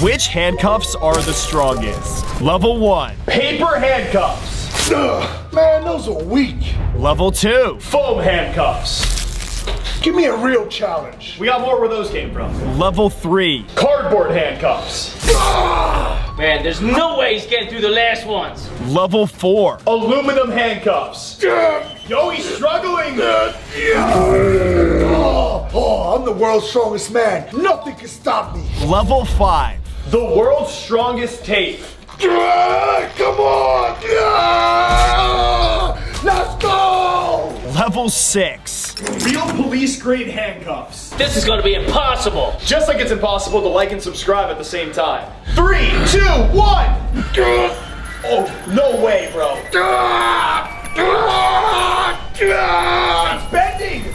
Which handcuffs are the strongest? Level 1. Paper handcuffs. Ugh, man, those are weak. Level 2. Foam handcuffs. Give me a real challenge. We got more where those came from. Level 3. Cardboard handcuffs. Man, there's no way he's getting through the last ones. Level 4. Aluminum handcuffs. Yo, he's struggling. Oh, I'm the world's strongest man. Nothing can stop me. Level 5. The world's strongest tape. Come on. Let's go. Level 6. Real police grade handcuffs. This is gonna be impossible. Just like it's impossible to like and subscribe at the same time. 3, 2, 1. Oh, no way, bro. It's bending.